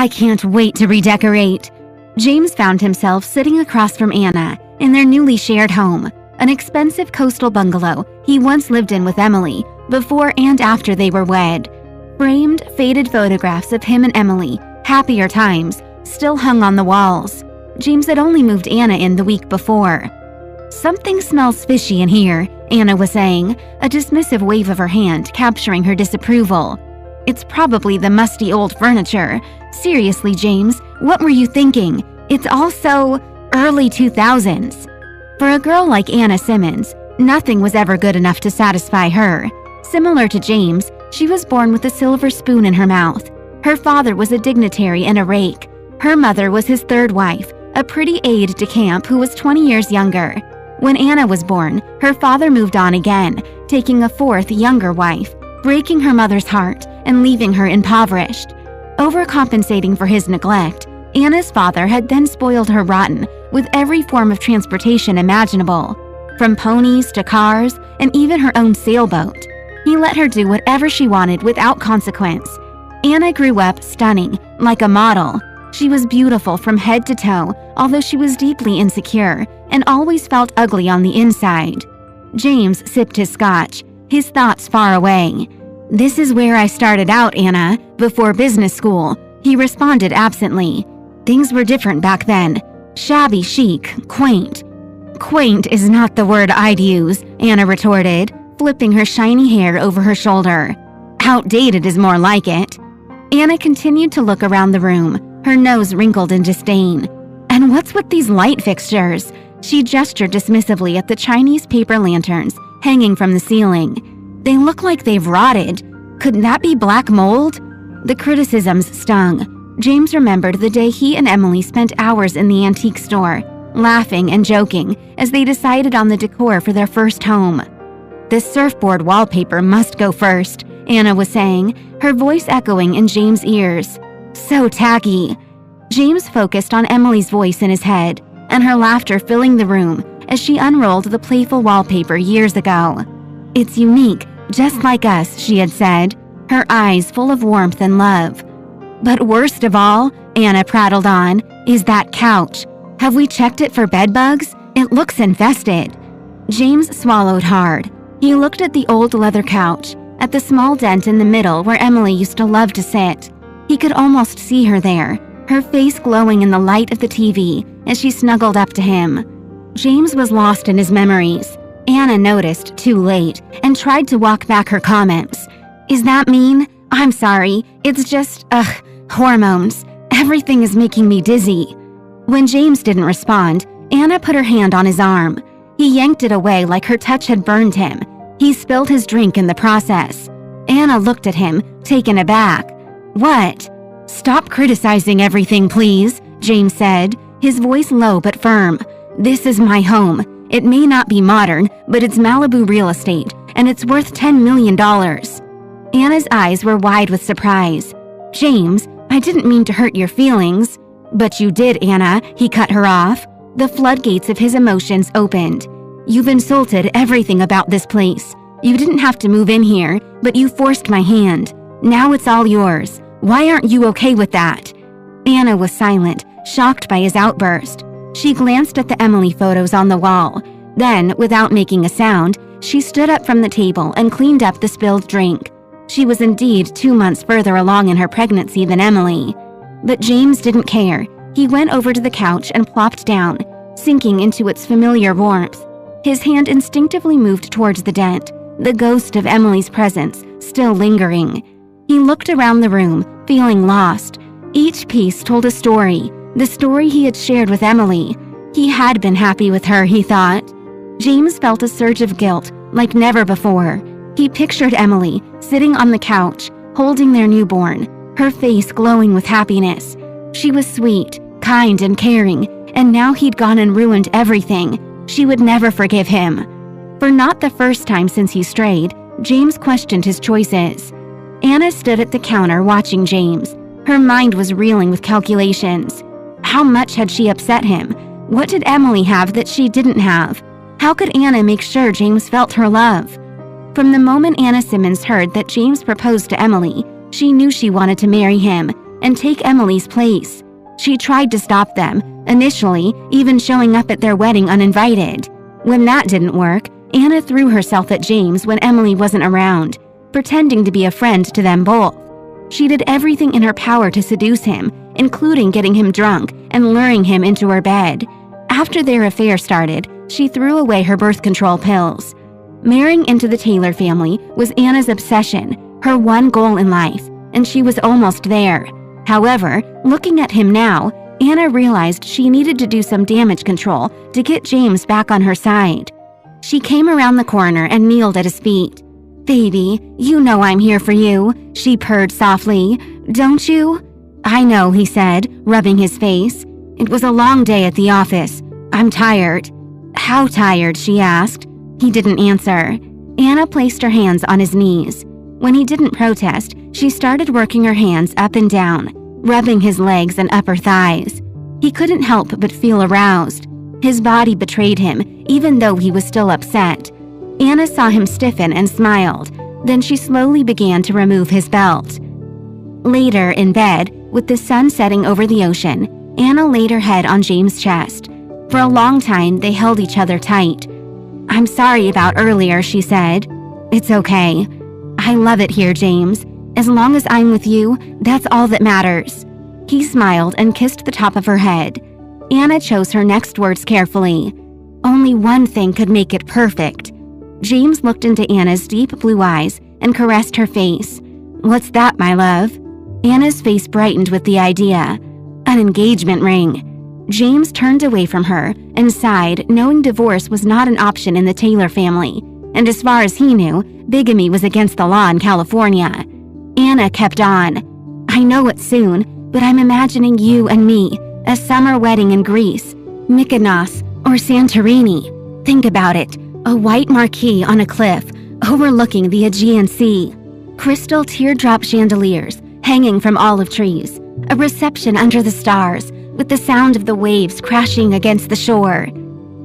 I can't wait to redecorate. James found himself sitting across from Anna in their newly shared home, an expensive coastal bungalow he once lived in with Emily before and after they were wed. Framed, faded photographs of him and Emily, happier times, still hung on the walls. James had only moved Anna in the week before. Something smells fishy in here, Anna was saying, a dismissive wave of her hand capturing her disapproval. It's probably the musty old furniture. Seriously, James, what were you thinking? It's all so early 2000s. For a girl like Anna Simmons, nothing was ever good enough to satisfy her. Similar to James, she was born with a silver spoon in her mouth. Her father was a dignitary and a rake. Her mother was his third wife, a pretty aide-de-camp who was 20 years younger. When Anna was born, her father moved on again, taking a fourth, younger wife, breaking her mother's heart and leaving her impoverished. Overcompensating for his neglect, Anna's father had then spoiled her rotten with every form of transportation imaginable, from ponies to cars and even her own sailboat. He let her do whatever she wanted without consequence. Anna grew up stunning, like a model. She was beautiful from head to toe, although she was deeply insecure and always felt ugly on the inside. James sipped his scotch, his thoughts far away. "This is where I started out, Anna, before business school," he responded absently. "Things were different back then. Shabby chic, quaint." "Quaint is not the word I'd use," Anna retorted, flipping her shiny hair over her shoulder. "Outdated is more like it." Anna continued to look around the room, her nose wrinkled in disdain. "And what's with these light fixtures?" She gestured dismissively at the Chinese paper lanterns hanging from the ceiling. "They look like they've rotted. Could that be black mold?" The criticisms stung. James remembered the day he and Emily spent hours in the antique store, laughing and joking as they decided on the decor for their first home. "The surfboard wallpaper must go first," Anna was saying, her voice echoing in James' ears. "So tacky." James focused on Emily's voice in his head, and her laughter filling the room as she unrolled the playful wallpaper years ago. "It's unique, just like us," she had said, her eyes full of warmth and love. "But worst of all," Anna prattled on, "is that couch. Have we checked it for bedbugs? It looks infested." James swallowed hard. He looked at the old leather couch, at the small dent in the middle where Emily used to love to sit. He could almost see her there, her face glowing in the light of the TV as she snuggled up to him. James was lost in his memories. Anna noticed too late and tried to walk back her comments. "Is that mean? I'm sorry. It's just, hormones. Everything is making me dizzy." When James didn't respond, Anna put her hand on his arm. He yanked it away like her touch had burned him. He spilled his drink in the process. Anna looked at him, taken aback. "What?" "Stop criticizing everything, please," James said, his voice low but firm. "This is my home. It may not be modern, but it's Malibu real estate, and it's worth $10 million. Anna's eyes were wide with surprise. "James, I didn't mean to hurt your feelings." "But you did, Anna," he cut her off. The floodgates of his emotions opened. "You've insulted everything about this place. You didn't have to move in here, but you forced my hand. Now it's all yours. Why aren't you okay with that?" Anna was silent, shocked by his outburst. She glanced at the Emily photos on the wall. Then, without making a sound, she stood up from the table and cleaned up the spilled drink. She was indeed 2 months further along in her pregnancy than Emily. But James didn't care. He went over to the couch and plopped down, sinking into its familiar warmth. His hand instinctively moved towards the dent, the ghost of Emily's presence still lingering. He looked around the room, feeling lost. Each piece told a story, the story he had shared with Emily. He had been happy with her, he thought. James felt a surge of guilt, like never before. He pictured Emily, sitting on the couch, holding their newborn, her face glowing with happiness. She was sweet, kind, and caring, and now he'd gone and ruined everything. She would never forgive him. For not the first time since he strayed, James questioned his choices. Anna stood at the counter watching James. Her mind was reeling with calculations. How much had she upset him? What did Emily have that she didn't have? How could Anna make sure James felt her love? From the moment Anna Simmons heard that James proposed to Emily, she knew she wanted to marry him. and take Emily's place. She tried to stop them, initially even showing up at their wedding uninvited. When that didn't work, Anna threw herself at James when Emily wasn't around, pretending to be a friend to them both. She did everything in her power to seduce him, including getting him drunk and luring him into her bed. After their affair started, she threw away her birth control pills. Marrying into the Taylor family was Anna's obsession, her one goal in life, and she was almost there. However, looking at him now, Anna realized she needed to do some damage control to get James back on her side. She came around the corner and kneeled at his feet. "Baby, you know I'm here for you," she purred softly. "Don't you?" "I know," he said, rubbing his face. "It was a long day at the office. I'm tired." "How tired?" she asked. He didn't answer. Anna placed her hands on his knees. When he didn't protest, she started working her hands up and down, rubbing his legs and upper thighs. He couldn't help but feel aroused. His body betrayed him, even though he was still upset. Anna saw him stiffen and smiled. Then she slowly began to remove his belt. Later, in bed, with the sun setting over the ocean, Anna laid her head on James' chest. For a long time, they held each other tight. "I'm sorry about earlier," she said. "It's okay. I love it here, James. As long as I'm with you, that's all that matters." He smiled and kissed the top of her head. Anna chose her next words carefully. Only one thing could make it perfect. James looked into Anna's deep blue eyes and caressed her face. "What's that, my love?" Anna's face brightened with the idea. "An engagement ring." James turned away from her and sighed, knowing divorce was not an option in the Taylor family. And as far as he knew, bigamy was against the law in California. Anna kept on. "I know it's soon, but I'm imagining you and me, a summer wedding in Greece, Mykonos, or Santorini. Think about it, a white marquee on a cliff, overlooking the Aegean Sea. Crystal teardrop chandeliers hanging from olive trees. A reception under the stars, with the sound of the waves crashing against the shore."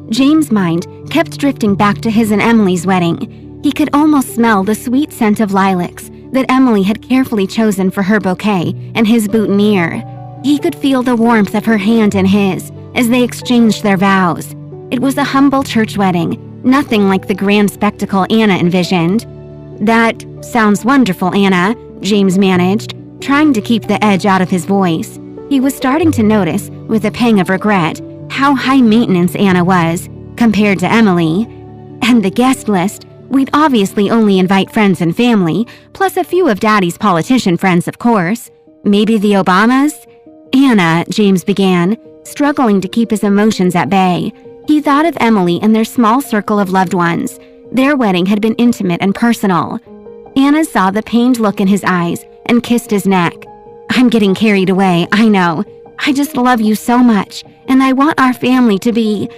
James' mind kept drifting back to his and Emily's wedding. He could almost smell the sweet scent of lilacs that Emily had carefully chosen for her bouquet and his boutonniere. He could feel the warmth of her hand in his as they exchanged their vows. It was a humble church wedding, nothing like the grand spectacle Anna envisioned. "That sounds wonderful, Anna," James managed, trying to keep the edge out of his voice. He was starting to notice, with a pang of regret, how high maintenance Anna was, compared to Emily. "And the guest list, we'd obviously only invite friends and family, plus a few of Daddy's politician friends, of course. Maybe the Obamas?" "Anna," James began, struggling to keep his emotions at bay. He thought of Emily and their small circle of loved ones. Their wedding had been intimate and personal. Anna saw the pained look in his eyes and kissed his neck. "I'm getting carried away, I know. I just love you so much, and I want our family to be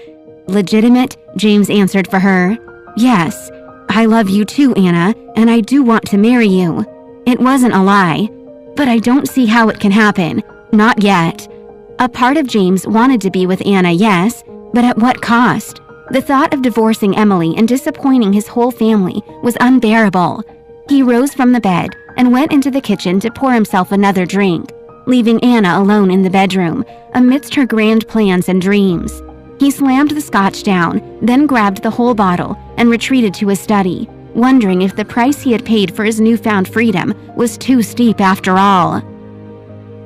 legitimate," James answered for her. "Yes, I love you too, Anna, and I do want to marry you." It wasn't a lie. "But I don't see how it can happen. Not yet." A part of James wanted to be with Anna, yes, but at what cost? The thought of divorcing Emily and disappointing his whole family was unbearable. He rose from the bed and went into the kitchen to pour himself another drink, leaving Anna alone in the bedroom, amidst her grand plans and dreams. He slammed the scotch down, then grabbed the whole bottle and retreated to his study, wondering if the price he had paid for his newfound freedom was too steep after all.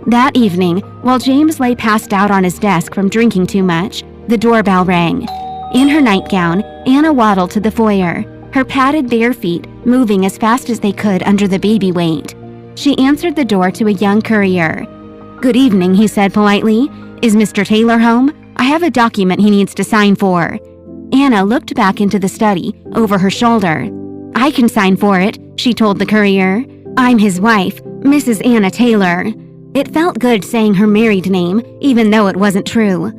That evening, while James lay passed out on his desk from drinking too much, the doorbell rang. In her nightgown, Anna waddled to the foyer, her padded bare feet moving as fast as they could under the baby weight. She answered the door to a young courier. "Good evening," he said politely. "Is Mr. Taylor home? I have a document he needs to sign for." Anna looked back into the study, over her shoulder. "I can sign for it," she told the courier. "I'm his wife, Mrs. Anna Taylor." It felt good saying her married name, even though it wasn't true.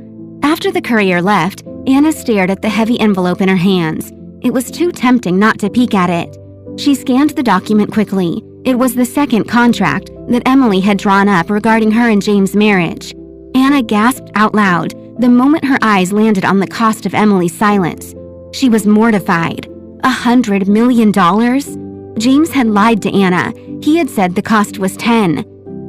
After the courier left, Anna stared at the heavy envelope in her hands. It was too tempting not to peek at it. She scanned the document quickly. It was the second contract that Emily had drawn up regarding her and James' marriage. Anna gasped out loud the moment her eyes landed on the cost of Emily's silence. She was mortified. $100 million? James had lied to Anna. He had said the cost was 10.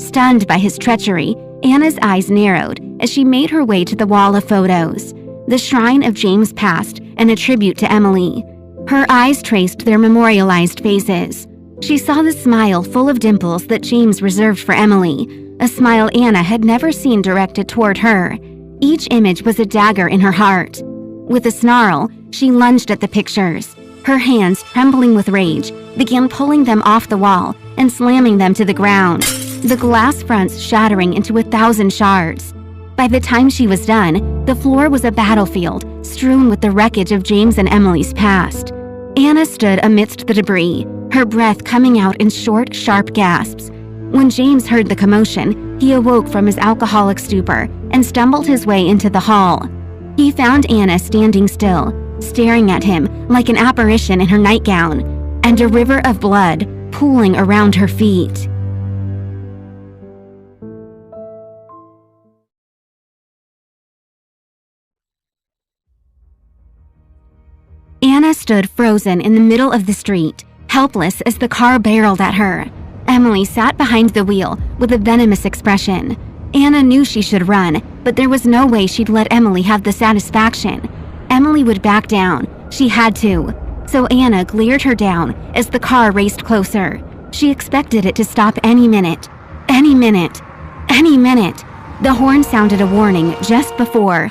Stunned by his treachery, Anna's eyes narrowed as she made her way to the wall of photos, the shrine of James' past and a tribute to Emily. Her eyes traced their memorialized faces. She saw the smile full of dimples that James reserved for Emily, a smile Anna had never seen directed toward her. Each image was a dagger in her heart. With a snarl, she lunged at the pictures. Her hands, trembling with rage, began pulling them off the wall and slamming them to the ground, the glass fronts shattering into 1,000 shards. By the time she was done, the floor was a battlefield strewn with the wreckage of James and Emily's past. Anna stood amidst the debris, her breath coming out in short, sharp gasps. When James heard the commotion, he awoke from his alcoholic stupor and stumbled his way into the hall. He found Anna standing still, staring at him like an apparition in her nightgown, and a river of blood pooling around her feet. Anna stood frozen in the middle of the street, helpless as the car barreled at her. Emily sat behind the wheel with a venomous expression. Anna knew she should run, but there was no way she'd let Emily have the satisfaction. Emily would back down. She had to. So Anna glared her down as the car raced closer. She expected it to stop any minute. Any minute. Any minute. The horn sounded a warning just before.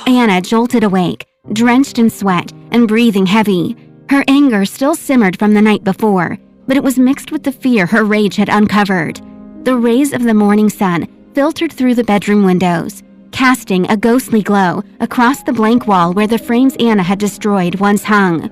Anna jolted awake, drenched in sweat and breathing heavy. Her anger still simmered from the night before, but it was mixed with the fear her rage had uncovered. The rays of the morning sun filtered through the bedroom windows, casting a ghostly glow across the blank wall where the frames Anna had destroyed once hung.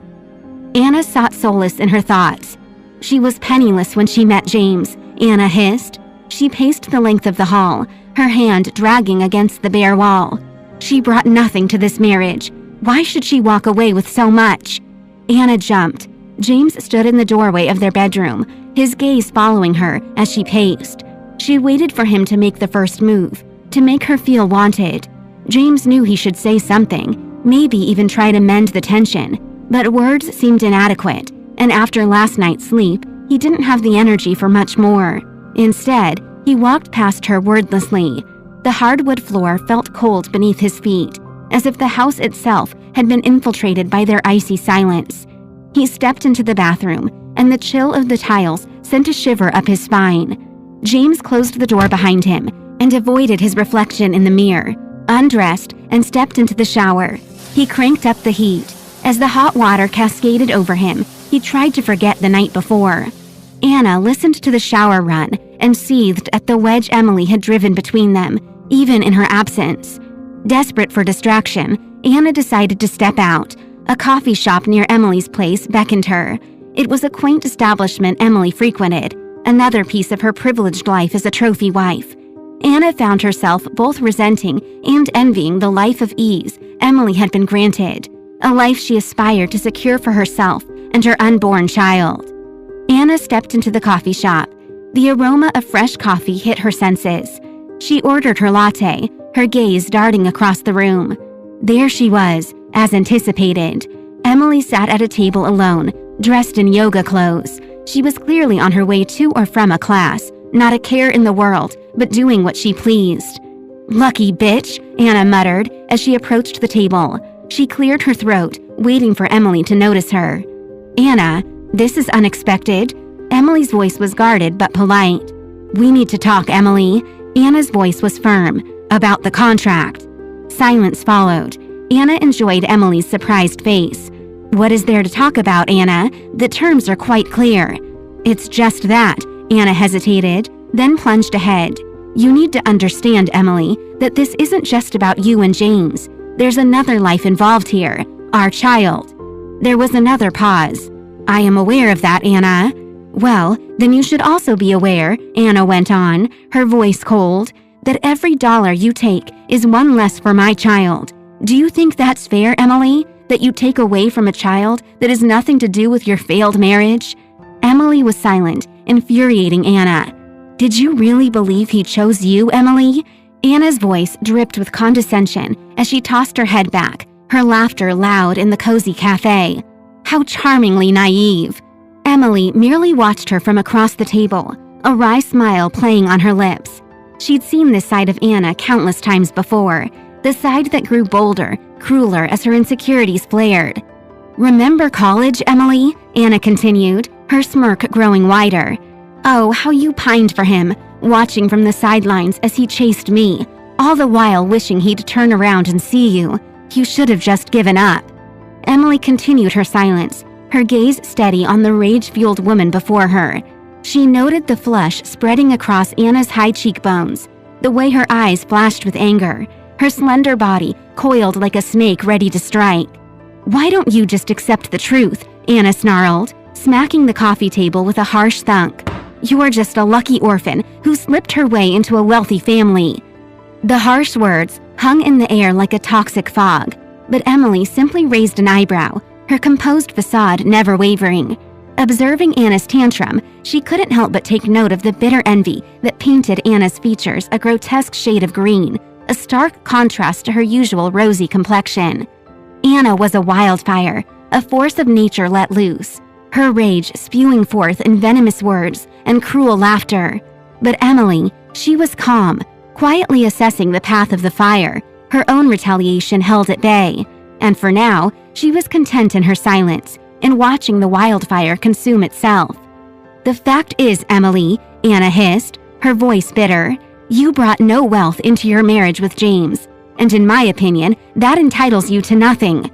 Anna sought solace in her thoughts. She was penniless when she met James, Anna hissed. She paced the length of the hall, her hand dragging against the bare wall. She brought nothing to this marriage. Why should she walk away with so much? Anna jumped. James stood in the doorway of their bedroom, his gaze following her as she paced. She waited for him to make the first move, to make her feel wanted. James knew he should say something, maybe even try to mend the tension, but words seemed inadequate, and after last night's sleep, he didn't have the energy for much more. Instead, he walked past her wordlessly. The hardwood floor felt cold beneath his feet, as if the house itself had been infiltrated by their icy silence. He stepped into the bathroom, and the chill of the tiles sent a shiver up his spine. James closed the door behind him and avoided his reflection in the mirror, undressed, and stepped into the shower. He cranked up the heat. As the hot water cascaded over him, he tried to forget the night before. Anna listened to the shower run and seethed at the wedge Emily had driven between them, even in her absence. Desperate for distraction, Anna decided to step out. A coffee shop near Emily's place beckoned her. It was a quaint establishment Emily frequented, another piece of her privileged life as a trophy wife. Anna found herself both resenting and envying the life of ease Emily had been granted, a life she aspired to secure for herself and her unborn child. Anna stepped into the coffee shop. The aroma of fresh coffee hit her senses. She ordered her latte, her gaze darting across the room. There she was, as anticipated. Emily sat at a table alone, dressed in yoga clothes. She was clearly on her way to or from a class, not a care in the world, but doing what she pleased. "Lucky bitch," Anna muttered as she approached the table. She cleared her throat, waiting for Emily to notice her. "Anna, this is unexpected." Emily's voice was guarded but polite. "We need to talk, Emily." Anna's voice was firm. "About the contract." Silence followed. Anna enjoyed Emily's surprised face. "What is there to talk about, Anna? The terms are quite clear." "It's just that," Anna hesitated, then plunged ahead. "You need to understand, Emily, that this isn't just about you and James. There's another life involved here, our child." There was another pause. "I am aware of that, Anna." "Well, then you should also be aware," Anna went on, her voice cold, "that every dollar you take is one less for my child. Do you think that's fair, Emily? That you take away from a child that has nothing to do with your failed marriage?" Emily was silent, infuriating Anna. "Did you really believe he chose you, Emily?" Anna's voice dripped with condescension as she tossed her head back, her laughter loud in the cozy cafe. How charmingly naive. Emily merely watched her from across the table, a wry smile playing on her lips. She'd seen this side of Anna countless times before, the side that grew bolder, crueler as her insecurities flared. "Remember college, Emily?" Anna continued, her smirk growing wider. "Oh, how you pined for him, watching from the sidelines as he chased me, all the while wishing he'd turn around and see you. You should have just given up." Emily continued her silence, her gaze steady on the rage-fueled woman before her. She noted the flush spreading across Anna's high cheekbones, the way her eyes flashed with anger, her slender body coiled like a snake ready to strike. "Why don't you just accept the truth?" Anna snarled, smacking the coffee table with a harsh thunk. "You're just a lucky orphan who slipped her way into a wealthy family." The harsh words hung in the air like a toxic fog, but Emily simply raised an eyebrow, her composed facade never wavering. Observing Anna's tantrum, she couldn't help but take note of the bitter envy that painted Anna's features a grotesque shade of green, a stark contrast to her usual rosy complexion. Anna was a wildfire, a force of nature let loose, her rage spewing forth in venomous words and cruel laughter. But Emily, she was calm, quietly assessing the path of the fire, her own retaliation held at bay. And for now, she was content in her silence, in watching the wildfire consume itself. "The fact is, Emily," Anna hissed, her voice bitter, "you brought no wealth into your marriage with James, and in my opinion, that entitles you to nothing."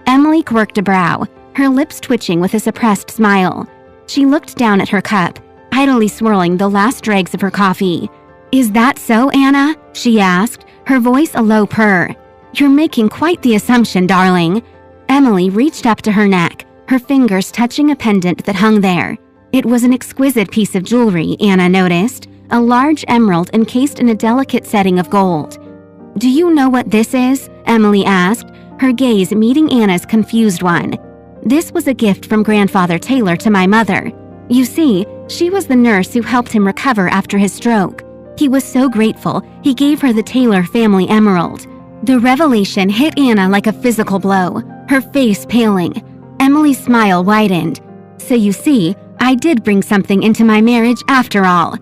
Emily quirked a brow, her lips twitching with a suppressed smile. She looked down at her cup, idly swirling the last dregs of her coffee. "Is that so, Anna?" she asked, her voice a low purr. "You're making quite the assumption, darling." Emily reached up to her neck, her fingers touching a pendant that hung there. It was an exquisite piece of jewelry, Anna noticed, a large emerald encased in a delicate setting of gold. "Do you know what this is?" Emily asked, her gaze meeting Anna's confused one. "This was a gift from Grandfather Taylor to my mother. You see, she was the nurse who helped him recover after his stroke. He was so grateful, he gave her the Taylor family emerald." The revelation hit Anna like a physical blow, her face paling. Emily's smile widened. "So you see, I did bring something into my marriage after all."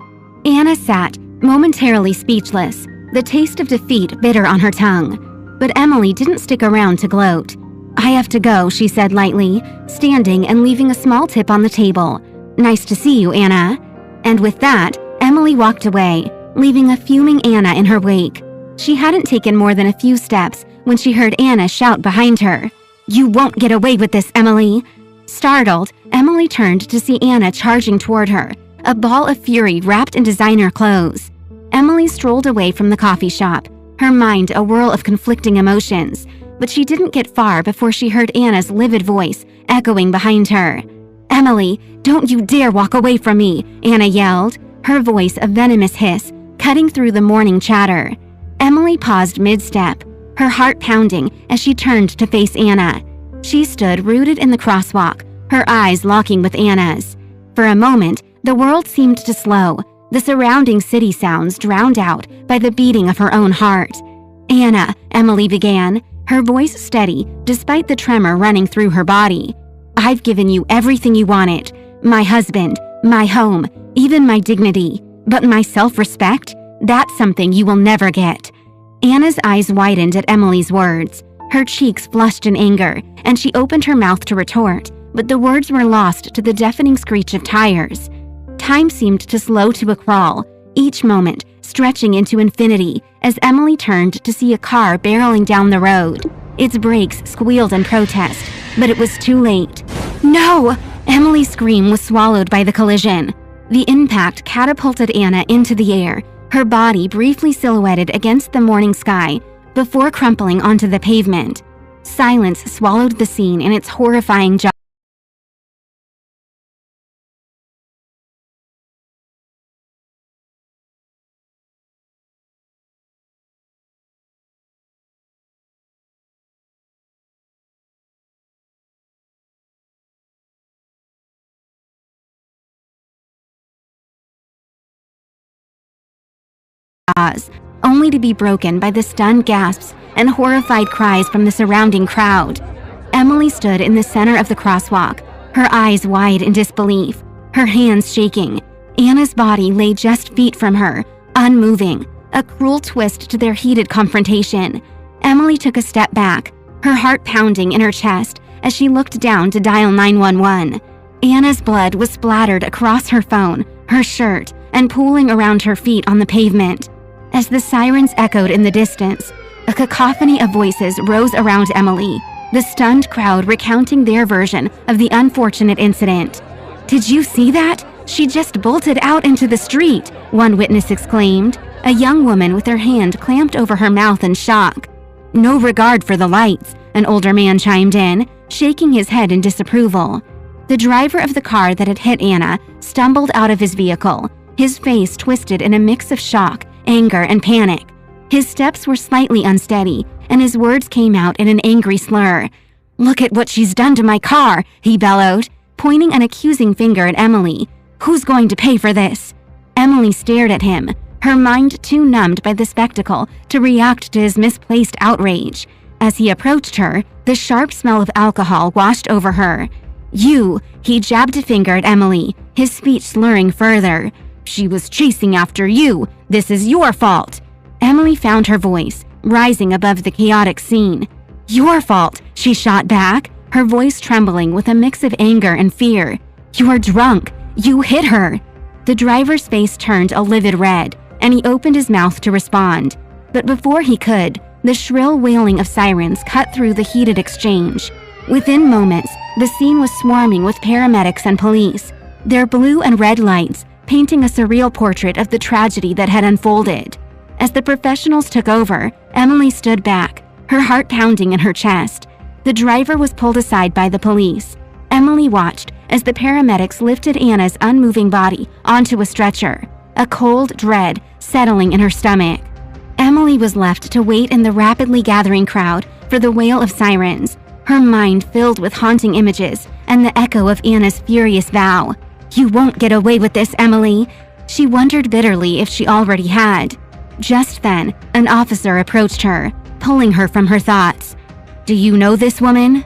Anna sat, momentarily speechless, the taste of defeat bitter on her tongue. But Emily didn't stick around to gloat. "I have to go," she said lightly, standing and leaving a small tip on the table. "Nice to see you, Anna." And with that, Emily walked away, leaving a fuming Anna in her wake. She hadn't taken more than a few steps when she heard Anna shout behind her, "You won't get away with this, Emily!" Startled, Emily turned to see Anna charging toward her, a ball of fury wrapped in designer clothes. Emily strolled away from the coffee shop, her mind a whirl of conflicting emotions, but she didn't get far before she heard Anna's livid voice echoing behind her. "Emily, don't you dare walk away from me!" Anna yelled, her voice a venomous hiss, cutting through the morning chatter. Emily paused mid-step, her heart pounding as she turned to face Anna. She stood rooted in the crosswalk, her eyes locking with Anna's. For a moment, the world seemed to slow, the surrounding city sounds drowned out by the beating of her own heart. "Anna," Emily began, her voice steady despite the tremor running through her body. "I've given you everything you wanted, my husband, my home, even my dignity, but my self-respect? That's something you will never get." Anna's eyes widened at Emily's words. Her cheeks flushed in anger, and she opened her mouth to retort, but the words were lost to the deafening screech of tires. Time seemed to slow to a crawl, each moment stretching into infinity as Emily turned to see a car barreling down the road. Its brakes squealed in protest, but it was too late. "No!" Emily's scream was swallowed by the collision. The impact catapulted Anna into the air, her body briefly silhouetted against the morning sky before crumpling onto the pavement. Silence swallowed the scene in its horrifying jaws. Only to be broken by the stunned gasps and horrified cries from the surrounding crowd. Emily stood in the center of the crosswalk, her eyes wide in disbelief, her hands shaking. Anna's body lay just feet from her, unmoving, a cruel twist to their heated confrontation. Emily took a step back, her heart pounding in her chest as she looked down to dial 911. Anna's blood was splattered across her phone, her shirt, and pooling around her feet on the pavement. As the sirens echoed in the distance, a cacophony of voices rose around Emily, the stunned crowd recounting their version of the unfortunate incident. "Did you see that? She just bolted out into the street," one witness exclaimed, a young woman with her hand clamped over her mouth in shock. "No regard for the lights," an older man chimed in, shaking his head in disapproval. The driver of the car that had hit Anna stumbled out of his vehicle, his face twisted in a mix of shock, anger, and panic. His steps were slightly unsteady, and his words came out in an angry slur. "Look at what she's done to my car," he bellowed, pointing an accusing finger at Emily. "Who's going to pay for this?" Emily stared at him, her mind too numbed by the spectacle to react to his misplaced outrage. As he approached her, the sharp smell of alcohol washed over her. "You," he jabbed a finger at Emily, his speech slurring further. "She was chasing after you. This is your fault." Emily found her voice, rising above the chaotic scene. "Your fault," she shot back, her voice trembling with a mix of anger and fear. "You're drunk. You hit her." The driver's face turned a livid red, and he opened his mouth to respond. But before he could, the shrill wailing of sirens cut through the heated exchange. Within moments, the scene was swarming with paramedics and police, their blue and red lights painting a surreal portrait of the tragedy that had unfolded. As the professionals took over, Emily stood back, her heart pounding in her chest. The driver was pulled aside by the police. Emily watched as the paramedics lifted Anna's unmoving body onto a stretcher, a cold dread settling in her stomach. Emily was left to wait in the rapidly gathering crowd for the wail of sirens, her mind filled with haunting images and the echo of Anna's furious vow. "You won't get away with this, Emily." She wondered bitterly if she already had. Just then, an officer approached her, pulling her from her thoughts. "Do you know this woman?"